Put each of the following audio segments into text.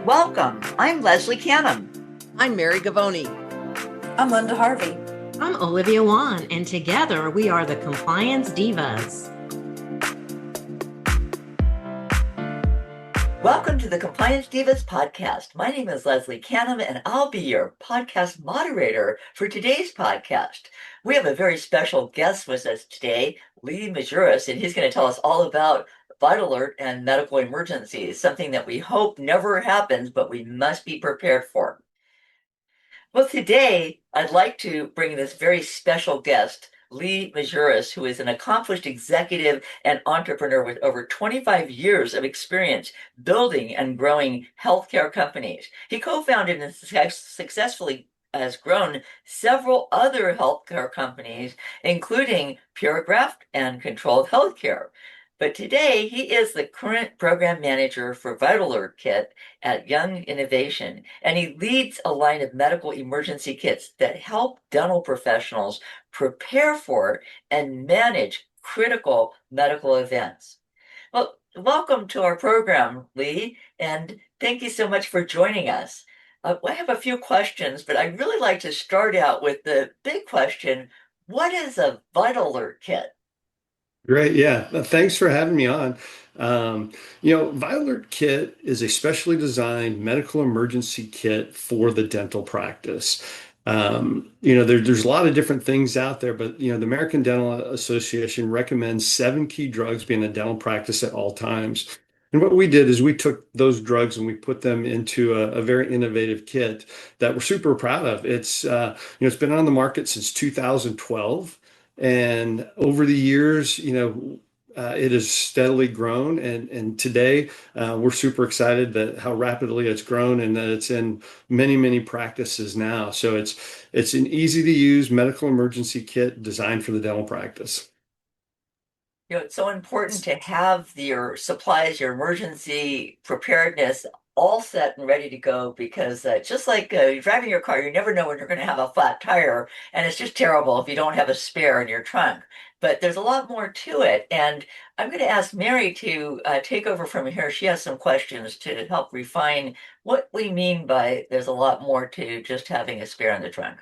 Welcome. I'm Leslie Canham. I'm Mary Gavoni. I'm Linda Harvey. I'm Olivia Wan, and together we are the Compliance Divas. Welcome to the Compliance Divas podcast. My name is Leslie Canham, and I'll be your podcast moderator for today's podcast. We have a very special guest with us today, Lee Majerus, and he's going to tell us all about VitalertKit and medical emergencies, something that we hope never happens, but we must be prepared for. Well, today I'd like to bring this very special guest, Lee Majerus, who is an accomplished executive and entrepreneur with over 25 years of experience building and growing healthcare companies. He co-founded and successfully has grown several other healthcare companies, including Puregraft and Controlled Healthcare. But today, he is the current program manager for VitalertKit at Young Innovation, and he leads a line of medical emergency kits that help dental professionals prepare for and manage critical medical events. Well, welcome to our program, Lee, and thank you so much for joining us. I have a few questions, but I'd really like to start out with the big question: what is a VitalertKit? Great. Yeah. Thanks for having me on. VitalertKit is a specially designed medical emergency kit for the dental practice. There's a lot of different things out there, but, the American Dental Association recommends 7 key drugs being a dental practice at all times. And what we did is we took those drugs and we put them into a very innovative kit that we're super proud of. It's been on the market since 2012. And over the years, it has steadily grown. And today, we're super excited that how rapidly it's grown and that it's in many, many practices now. So it's an easy to use medical emergency kit designed for the dental practice. It's so important to have your supplies, your emergency preparedness all set and ready to go because just like you're driving your car, you never know when you're going to have a flat tire, and it's just terrible if you don't have a spare in your trunk. But there's a lot more to it, and I'm going to ask Mary to take over from here. She has some questions to help refine what we mean by there's a lot more to just having a spare in the trunk.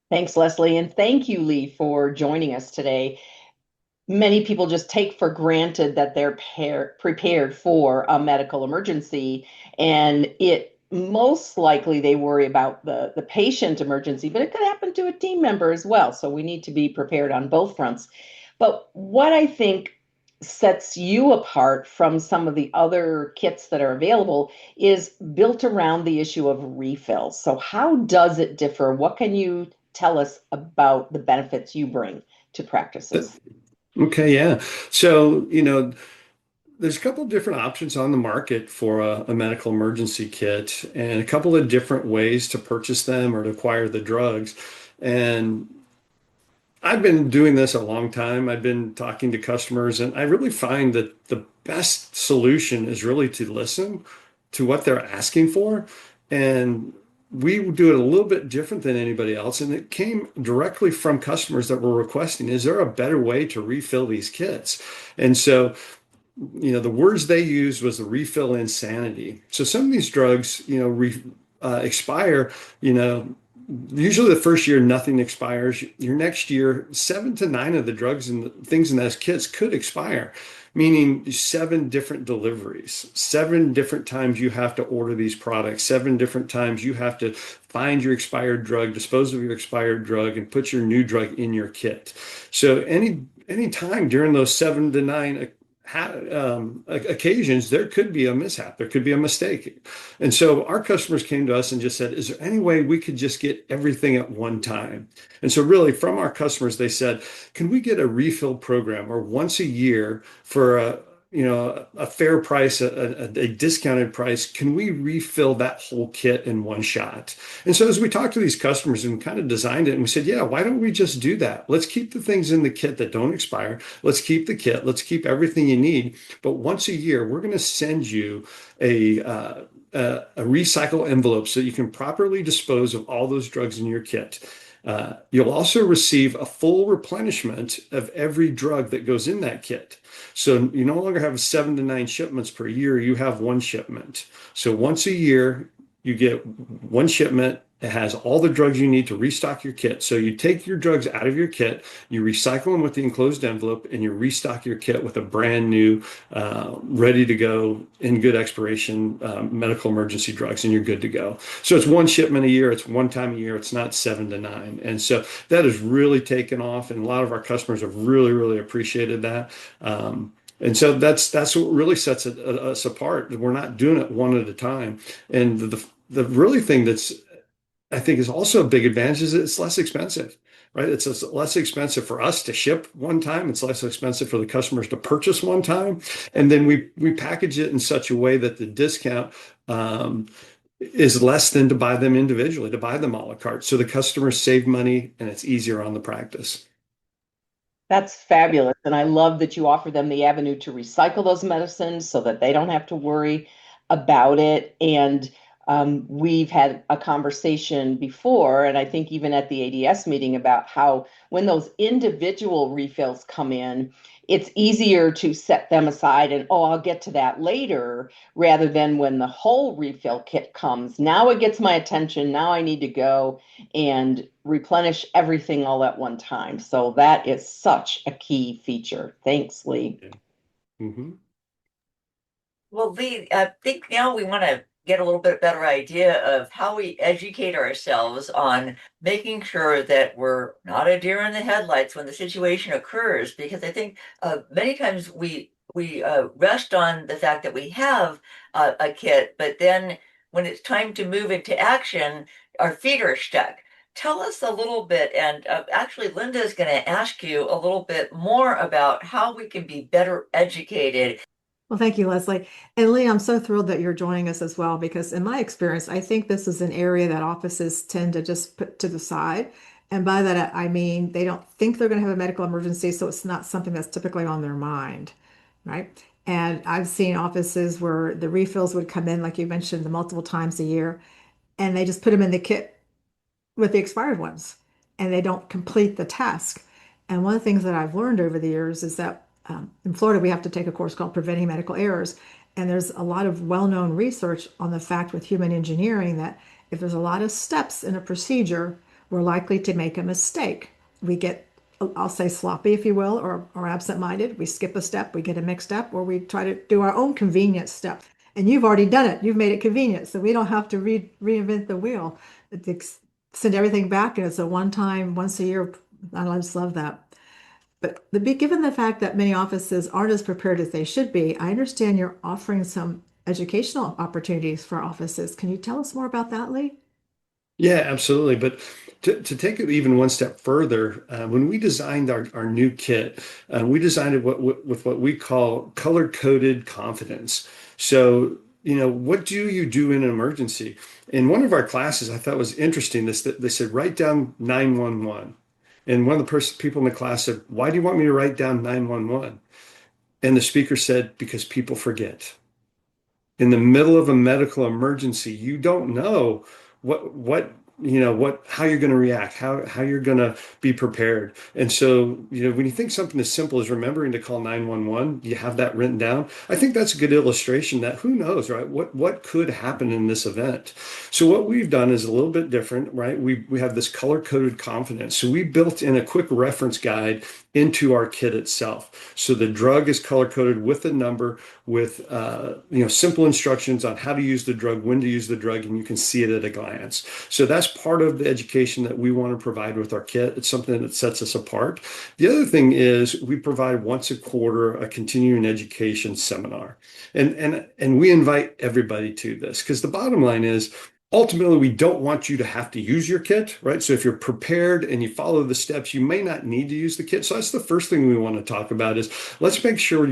Thanks, Leslie. And thank you, Lee, for joining us today. Many people just take for granted that they're prepared for a medical emergency, and it most likely they worry about the patient emergency, but it could happen to a team member as well. So we need to be prepared on both fronts. But what I think sets you apart from some of the other kits that are available is built around the issue of refills. So how does it differ? What can you tell us about the benefits you bring to practices? Okay, yeah. So, there's a couple of different options on the market for a medical emergency kit and a couple of different ways to purchase them or to acquire the drugs. And I've been doing this a long time. I've been talking to customers, and I really find that the best solution is really to listen to what they're asking for. And we do it a little bit different than anybody else. And it came directly from customers that were requesting, is there a better way to refill these kits? And so, the words they used was the refill insanity. So some of these drugs, expire, usually the first year, nothing expires. Your next year, 7 to 9 of the drugs and the things in those kits could expire, meaning 7 different deliveries, 7 different times you have to order these products, 7 different times you have to find your expired drug, dispose of your expired drug, and put your new drug in your kit. So any time during those 7 to 9 occasions, there could be a mishap, there could be a mistake. And so our customers came to us and just said, is there any way we could just get everything at one time? And so really from our customers, they said, can we get a refill program or once a year for a fair price, a discounted price? Can we refill that whole kit in one shot? And so as we talked to these customers and kind of designed it, and we said, yeah, why don't we just do that? Let's keep the things in the kit that don't expire. Let's keep the kit. Let's keep everything you need. But once a year, we're going to send you a recycle envelope so you can properly dispose of all those drugs in your kit. You'll also receive a full replenishment of every drug that goes in that kit. So you no longer have 7 to 9 shipments per year, you have one shipment. So once a year, you get one shipment. It has all the drugs you need to restock your kit. So you take your drugs out of your kit, you recycle them with the enclosed envelope, and you restock your kit with a brand new, ready to go, in good expiration medical emergency drugs, and you're good to go. So it's one shipment a year, it's one time a year, it's not 7 to 9. And so that has really taken off, and a lot of our customers have really, really appreciated that. And so that's what really sets us apart. We're not doing it one at a time. And the really thing that's I think is also a big advantage is it's less expensive, right? It's less expensive for us to ship one time. It's less expensive for the customers to purchase one time. And then we package it in such a way that the discount is less than to buy them individually, to buy them a la carte. So the customers save money and it's easier on the practice. That's fabulous. And I love that you offer them the avenue to recycle those medicines so that they don't have to worry about it. And we've had a conversation before, and I think even at the ADS meeting, about how when those individual refills come in, it's easier to set them aside and, oh, I'll get to that later, rather than when the whole refill kit comes. Now it gets my attention. Now I need to go and replenish everything all at one time. So that is such a key feature. Thanks, Lee. Mm-hmm. Well, Lee, I think now we want to get a little bit better idea of how we educate ourselves on making sure that we're not a deer in the headlights when the situation occurs, because I think many times we rest on the fact that we have a kit, but then when it's time to move into action, our feet are stuck. Tell us a little bit, and actually, Linda is going to ask you a little bit more about how we can be better educated. Well, thank you, Leslie. And Lee, I'm so thrilled that you're joining us as well, because in my experience, I think this is an area that offices tend to just put to the side. And by that, I mean they don't think they're going to have a medical emergency, so it's not something that's typically on their mind, right? And I've seen offices where the refills would come in, like you mentioned, the multiple times a year, and they just put them in the kit with the expired ones, and they don't complete the task. And one of the things that I've learned over the years is that in Florida, we have to take a course called Preventing Medical Errors. And there's a lot of well-known research on the fact with human engineering that if there's a lot of steps in a procedure, we're likely to make a mistake. We get, I'll say, sloppy, if you will, or absent-minded. We skip a step, we get a mixed up, or we try to do our own convenient step. And you've already done it. You've made it convenient, so we don't have to reinvent the wheel. Send everything back, and it's a one-time, once a year. I just love that. But given the fact that many offices aren't as prepared as they should be, I understand you're offering some educational opportunities for offices. Can you tell us more about that, Lee? Yeah, absolutely. But to take it even one step further, when we designed our new kit, we designed it with what we call color-coded confidence. So, what do you do in an emergency? In one of our classes, I thought was interesting, they said, write down 911. And one of the people in the class said, why do you want me to write down 911? And the speaker said, because people forget. In the middle of a medical emergency, you don't know how you're going to react, how you're going to be prepared. And so, when you think something as simple as remembering to call 911, you have that written down. I think that's a good illustration that who knows, right? What could happen in this event? So what we've done is a little bit different, right? We have this color-coded confidence. So we built in a quick reference guide into our kit itself. So the drug is color-coded with a number, with simple instructions on how to use the drug, when to use the drug, and you can see it at a glance. So that's part of the education that we want to provide with our kit. It's something that sets us apart. The other thing is we provide once a quarter a continuing education seminar. And we invite everybody to this, because the bottom line is, ultimately, we don't want you to have to use your kit, right? So if you're prepared and you follow the steps, you may not need to use the kit. So that's the first thing we want to talk about is let's make sure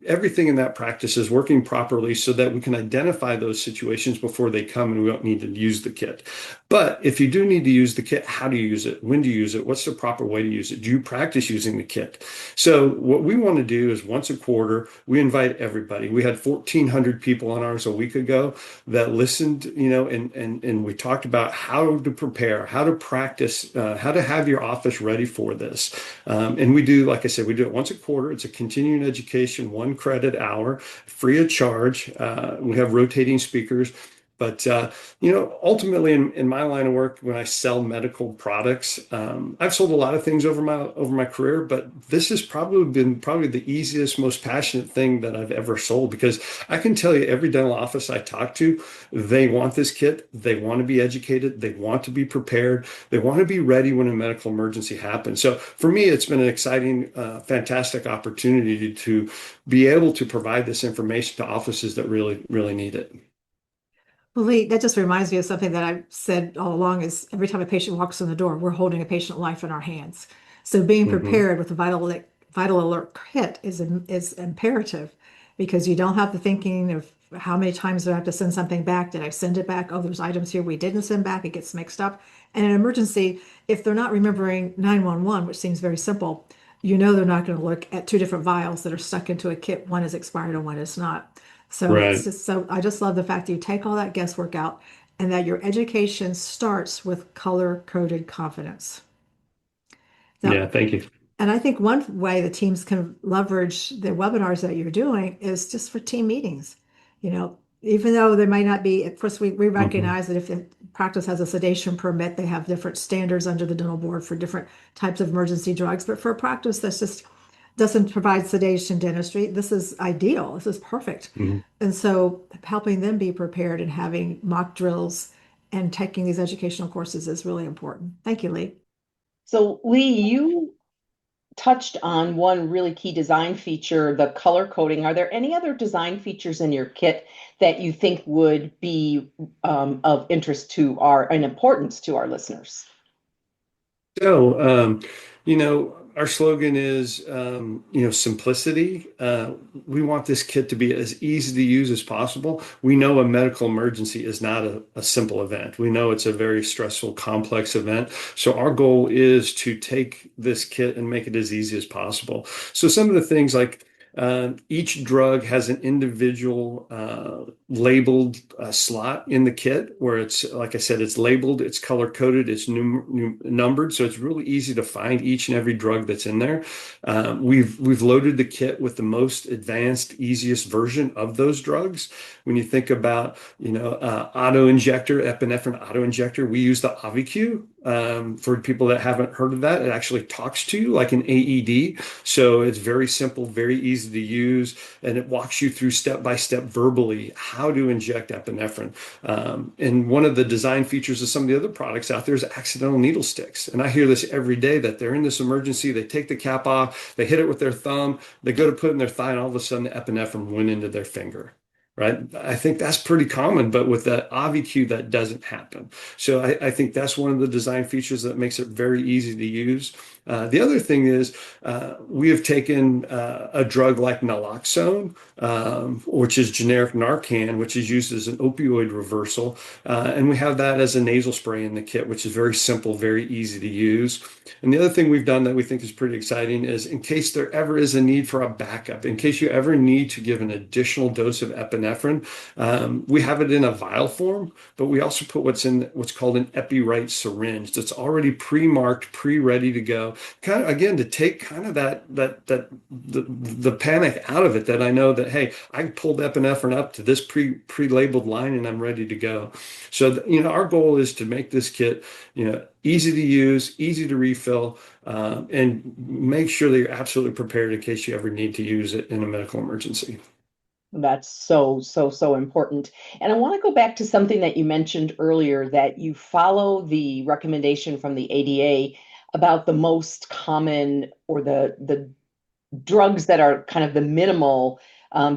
everything in that practice is working properly so that we can identify those situations before they come and we don't need to use the kit. But if you do need to use the kit, how do you use it? When do you use it? What's the proper way to use it? Do you practice using the kit? So what we want to do is once a quarter, we invite everybody. We had 1,400 people on ours a week ago that listened, and and we talked about how to prepare, how to practice, how to have your office ready for this. And we do, like I said, we do it once a quarter. It's a continuing education, 1 credit hour, free of charge. We have rotating speakers. But ultimately, in my line of work, when I sell medical products, I've sold a lot of things over my career, but this has probably been the easiest, most passionate thing that I've ever sold, because I can tell you, every dental office I talk to, they want this kit, they want to be educated, they want to be prepared, they want to be ready when a medical emergency happens. So for me, it's been an exciting, fantastic opportunity to be able to provide this information to offices that really, really need it. Well, Lee, that just reminds me of something that I've said all along is every time a patient walks in the door, we're holding a patient life in our hands. So being Hmm. prepared with the Vital Alert kit is imperative, because you don't have the thinking of how many times do I have to send something back? Did I send it back? Oh, there's items here we didn't send back. It gets mixed up. And in an emergency, if they're not remembering 911, which seems very simple, you know they're not going to look at two different vials that are stuck into a kit. One is expired and one is not. So it's Right. just so I just love the fact that you take all that guesswork out and that your education starts with color coded confidence. Yeah. Now, Thank you. and I think one way the teams can leverage the webinars that you're doing is just for team meetings. Even though there might not be, of course, we Hmm. recognize that if the practice has a sedation permit, they have different standards under the dental board for different types of emergency drugs. But for a practice that's just doesn't provide sedation dentistry, this is ideal. This is perfect. Hmm. And so helping them be prepared and having mock drills and taking these educational courses is really important. Thank you, Lee. So, Lee, you touched on one really key design feature, the color coding. Are there any other design features in your kit that you think would be of interest to our and importance to our listeners? So, our slogan is, simplicity. We want this kit to be as easy to use as possible. We know a medical emergency is not a simple event. We know it's a very stressful, complex event. So our goal is to take this kit and make it as easy as possible. So some of the things like each drug has an individual labeled slot in the kit where it's, like I said, it's labeled, it's color coded, it's numbered, so it's really easy to find each and every drug that's in there. We've loaded the kit with the most advanced, easiest version of those drugs. When you think about, auto injector, epinephrine auto injector, we use the AviQ. For people that haven't heard of that, it actually talks to you like an AED. So it's very simple, very easy to use, and it walks you through step by step verbally how to inject epinephrine. And one of the design features of some of the other products out there is accidental needle sticks. And I hear this every day that they're in this emergency, they take the cap off, they hit it with their thumb, they go to put it in their thigh, and all of a sudden the epinephrine went into their finger. Right. I think that's pretty common, but with the AviQ, that doesn't happen. So I think that's one of the design features that makes it very easy to use. The other thing is we have taken a drug like naloxone, which is generic Narcan, which is used as an opioid reversal, and we have that as a nasal spray in the kit, which is very simple, very easy to use. And the other thing we've done that we think is pretty exciting is, in case there ever is a need for a backup, in case you ever need to give an additional dose of epinephrine, we have it in a vial form, but we also put what's called an EpiRite syringe that's already pre-marked, pre-ready to go. Kind of, again, to take kind of the panic out of it, that I know that, hey, I pulled epinephrine up to this pre-labeled line and I'm ready to go. So, our goal is to make this kit, easy to use, easy to refill, and make sure that you're absolutely prepared in case you ever need to use it in a medical emergency. That's so, so, so important. And I want to go back to something that you mentioned earlier, that you follow the recommendation from the ADA about the most common, or the drugs that are kind of the minimal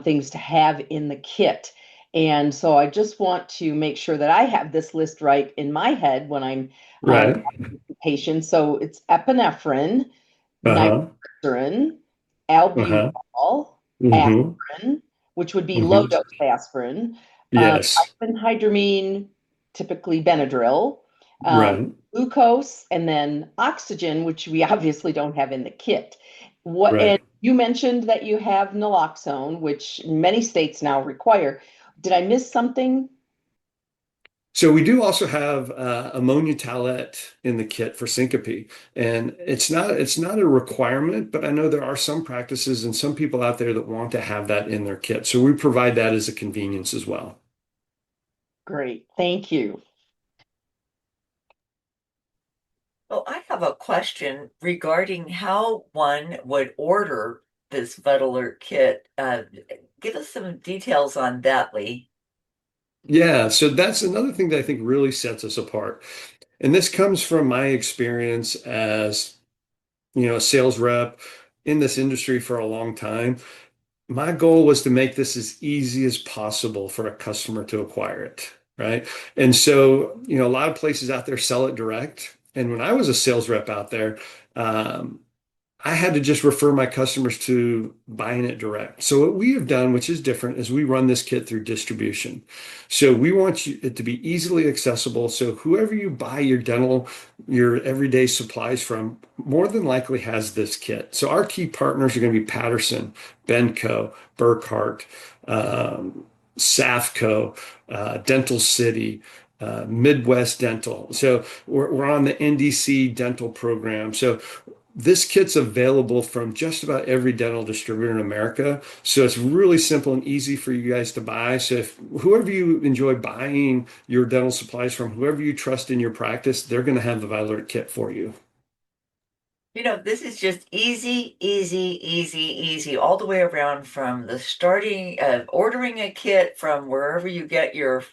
things to have in the kit. And so I just want to make sure that I have this list right in my head when I'm Right. patient. So it's epinephrine, Uh-huh. nitroglycerin, Uh-huh. albuterol, Mm-hmm. aspirin, which would be low Mm-hmm. dose aspirin, Yes. diphenhydramine, typically Benadryl, um, Right. glucose, and then oxygen, which we obviously don't have in the kit. And Right. you mentioned that you have naloxone, which many states now require. Did I miss something? So we do also have ammonia towelette in the kit for syncope, and it's not a requirement, but I know there are some practices and some people out there that want to have that in their kit. So we provide that as a convenience as well. Great. Thank you. Well, I have a question regarding how one would order this Vitalert kit. Give us some details on that, Lee. Yeah, so that's another thing that I think really sets us apart. And this comes from my experience as, a sales rep in this industry for a long time. My goal was to make this as easy as possible for a customer to acquire it, right? And so, a lot of places out there sell it direct. And when I was a sales rep out there, um, I had to just refer my customers to buying it direct. So what we have done, which is different, is we run this kit through distribution. So we want it to be easily accessible. So whoever you buy your everyday supplies from, more than likely has this kit. So our key partners are going to be Patterson, Benco, Burkhart, Safco, Dental City, Midwest Dental. So we're on the NDC dental program. So this kit's available from just about every dental distributor in America. So it's really simple and easy for you guys to buy. So if whoever you enjoy buying your dental supplies from, whoever you trust in your practice, they're going to have the Vitaler kit for you. This is just easy, easy, easy, easy, all the way around from the starting of ordering a kit from wherever you get your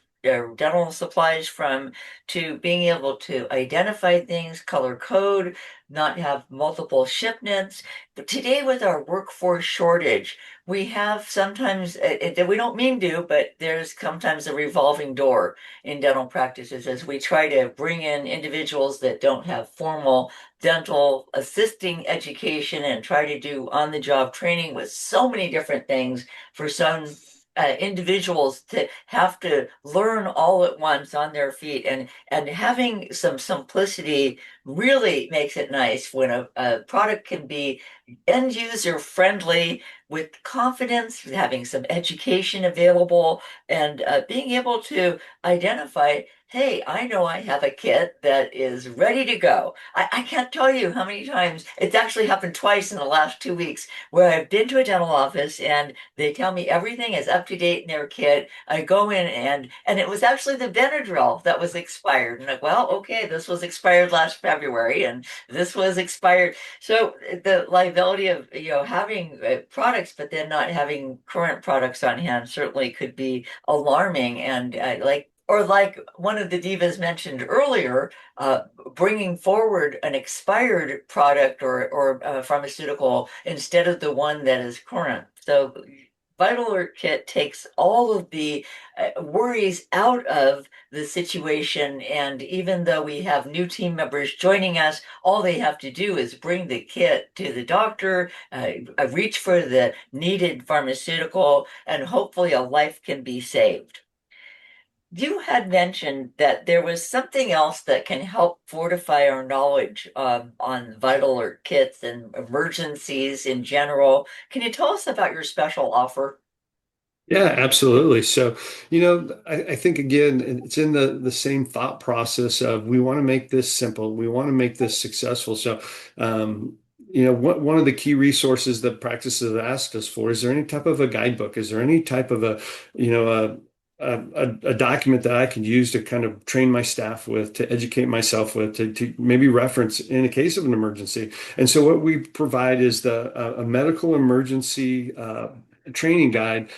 dental supplies from to being able to identify things, color code, not have multiple shipments. But today, with our workforce shortage, we have sometimes, we don't mean to, but there's sometimes a revolving door in dental practices as we try to bring in individuals that don't have formal dental assisting education and try to do on-the-job training with so many different things for some individuals to have to learn all at once on their feet, and having some simplicity really makes it nice when a product can be end user friendly with confidence, having some education available, and being able to identify, hey, I know I have a kit that is ready to go. I can't tell you how many times it's actually happened twice in the last 2 weeks where I've been to a dental office and they tell me everything is up to date in their kit. I go in and it was actually the Benadryl that was expired. And like, well, okay, this was expired last February and this was expired. So the liability of having products but then not having current products on hand certainly could be alarming. And like one of the divas mentioned earlier, bringing forward an expired product or pharmaceutical instead of the one that is current. So VitalertKit takes all of the worries out of the situation, and even though we have new team members joining us, all they have to do is bring the kit to the doctor, reach for the needed pharmaceutical, and hopefully a life can be saved. You had mentioned that there was something else that can help fortify our knowledge on vital kits and emergencies in general. Can you tell us about your special offer? Yeah, absolutely. So, I think again, it's in the same thought process of we want to make this simple, we want to make this successful. So, one of the key resources that practices have asked us for is there any type of a guidebook? Is there any type of a document that I can use to kind of train my staff with, to educate myself with, to maybe reference in a case of an emergency? And so, what we provide is a medical emergency training guide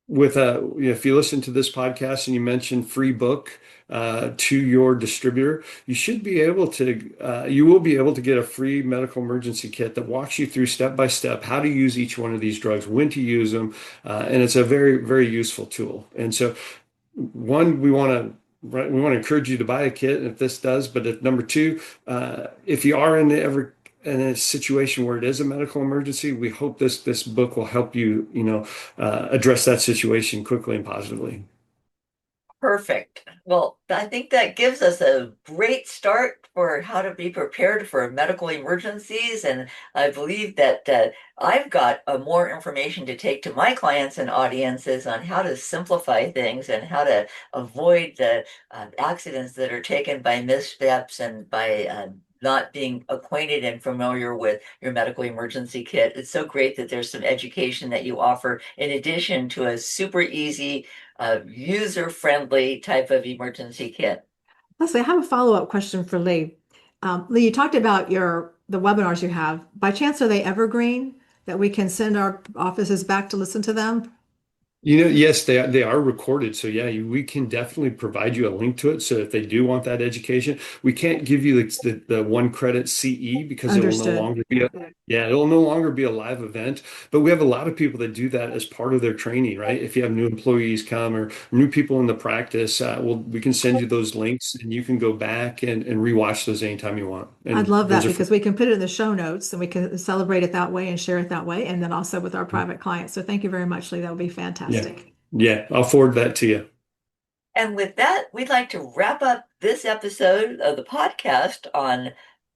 with if you listen to this podcast and you mention free book to your distributor, you will be able to get a free medical emergency kit that walks you through step by step how to use each one of these drugs, when to use them, and it's a very, very useful tool. And so, one, we want to encourage you to buy a kit if this does, but if number two, if you are in a situation where it is a medical emergency, we hope this book will help you, address that situation quickly and positively. Perfect. Well, I think that gives us a great start for how to be prepared for medical emergencies. And I believe that I've got more information to take to my clients and audiences on how to simplify things and how to avoid the accidents that are taken by missteps and by not being acquainted and familiar with your medical emergency kit. It's so great that there's some education that you offer in addition to a super easy user-friendly type of emergency kit. Leslie, I have a follow-up question for Lee. Lee, you talked about the webinars you have. By chance, are they evergreen that we can send our offices back to listen to them? Yes, they are recorded. So yeah, we can definitely provide you a link to it. So if they do want that education, we can't give you the one credit CE because it will no Understood. longer be it'll no longer be a live event. But we have a lot of people that do that as part of their training, right? If you have new employees come or new people in the practice, we can send you those links and you can go back and rewatch those anytime you want. I'd And love that those are free. because we can put it in the show notes and we can celebrate it that way and share it that way, and then also with our private clients. So thank you very much, Lee. That would be Yeah. fantastic. Yeah, I'll forward that to you. And with that, we'd like to wrap up this episode of the podcast on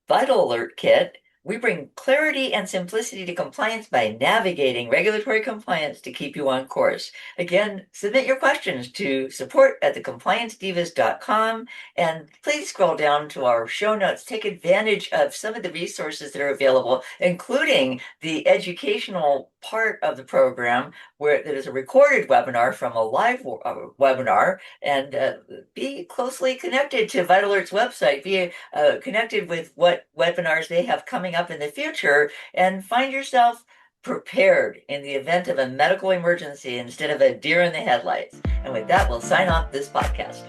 Vital Alert Kit. We bring clarity and simplicity to compliance by navigating regulatory compliance to keep you on course. Again, submit your questions to support@thecompliancedivas.com, and please scroll down to our show notes. Take advantage of some of the resources that are available, including the educational part of the program where there is a recorded webinar from a live webinar, and be closely connected to Vital Alert's website. Be connected with what webinars they have coming up in the future, and find yourself prepared in the event of a medical emergency instead of a deer in the headlights. And with that, we'll sign off this podcast.